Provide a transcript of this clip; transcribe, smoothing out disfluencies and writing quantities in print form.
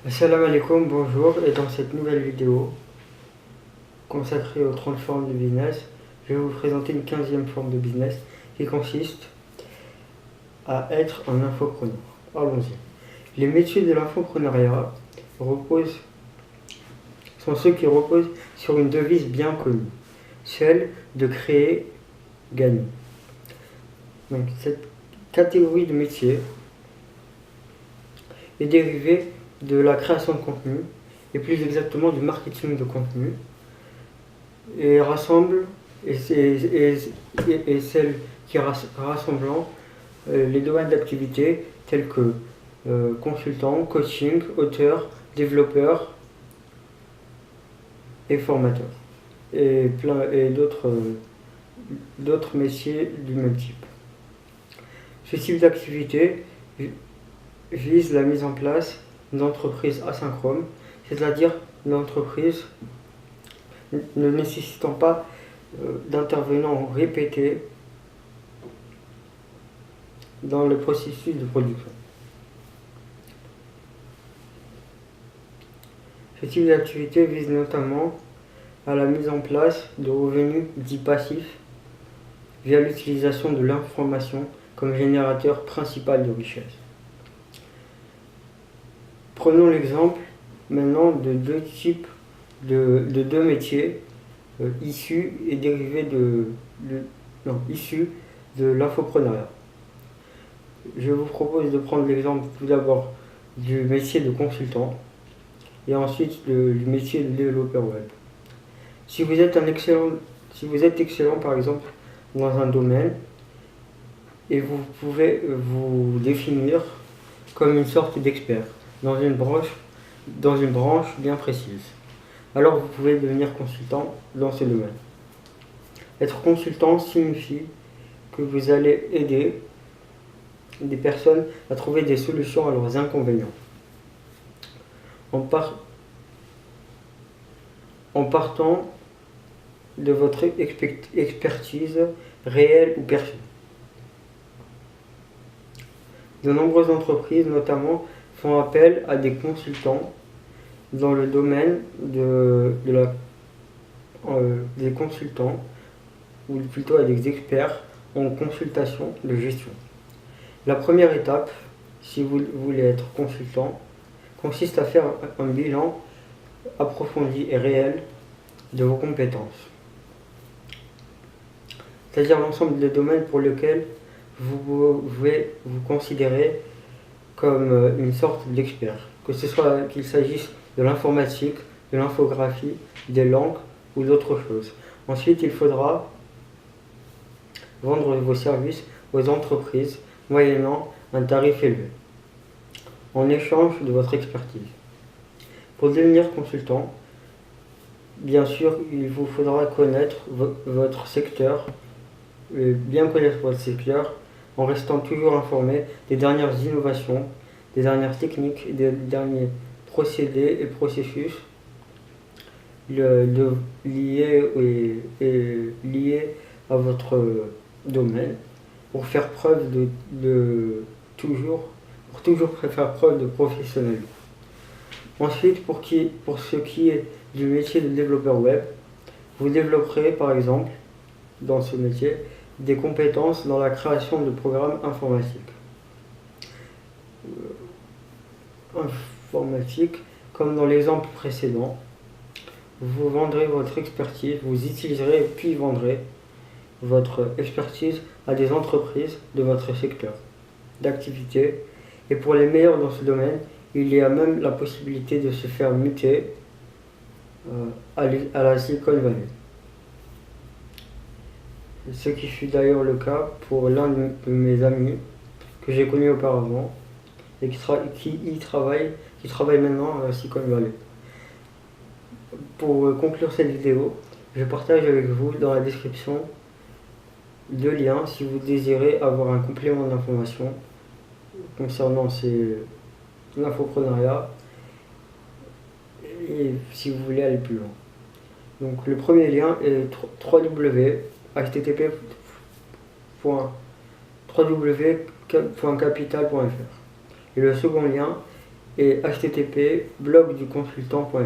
Assalamu alaikum, bonjour, et dans cette nouvelle vidéo consacrée aux 30 formes de business, je vais vous présenter une 15e forme de business qui consiste à être un infopreneur. Allons-y. Les métiers de l'infopreneuriat sont ceux qui reposent sur une devise bien connue, celle de créer, gagner. Donc cette catégorie de métiers est dérivée de la création de contenu, et plus exactement du marketing de contenu, et rassemble, et celle qui rassemblant les domaines d'activité tels que consultant, coaching, auteur, développeur et formateur, et d'autres métiers du même type. Ce type d'activité vise la mise en place d'une entreprise asynchrone, c'est-à-dire une entreprise ne nécessitant pas d'intervenants répétés dans le processus de production. Ce type d'activité vise notamment à la mise en place de revenus dits passifs via l'utilisation de l'information comme générateur principal de richesse. Prenons l'exemple maintenant de deux métiers issus et dérivés issus de l'infopreneuriat. Je vous propose de prendre l'exemple tout d'abord du métier de consultant et ensuite du métier de développeur web. Si vous êtes excellent par exemple dans un domaine et vous pouvez vous définir comme une sorte d'expert dans une branche bien précise, alors vous pouvez devenir consultant dans ce domaine. Être consultant signifie que vous allez aider des personnes à trouver des solutions à leurs inconvénients. En partant de votre expertise réelle ou perçue. De nombreuses entreprises, notamment, font appel à des consultants dans le domaine des consultants, ou plutôt à des experts en consultation de gestion. La première étape, si vous voulez être consultant, consiste à faire un bilan approfondi et réel de vos compétences. C'est-à-dire l'ensemble des domaines pour lesquels vous pouvez vous considérer comme une sorte d'expert, qu'il s'agisse de l'informatique, de l'infographie, des langues ou d'autres choses. Ensuite, il faudra vendre vos services aux entreprises moyennant un tarif élevé, en échange de votre expertise. Pour devenir consultant, bien sûr, il vous faudra connaître votre secteur, bien connaître votre secteur, en restant toujours informé des dernières innovations, des dernières techniques, des derniers procédés et processus liés à votre domaine, pour faire preuve toujours faire preuve de professionnalisme. Ensuite, pour ce qui est du métier de développeur web, vous développerez par exemple dans ce métier des compétences dans la création de programmes informatiques, comme dans l'exemple précédent. Vous vendrez votre expertise, vous utiliserez puis vendrez votre expertise à des entreprises de votre secteur d'activité, et pour les meilleurs dans ce domaine, il y a même la possibilité de se faire muter à la Silicon Valley. Ce qui fut d'ailleurs le cas pour l'un de mes amis que j'ai connu auparavant et qui travaille maintenant à la Silicon Valley. Pour conclure cette vidéo, je partage avec vous dans la description 2 liens si vous désirez avoir un complément d'information concernant l'infopreneuriat et si vous voulez aller plus loin. Donc le premier lien est http://www.capital.fr et le second lien et http blogduconsultant.fr.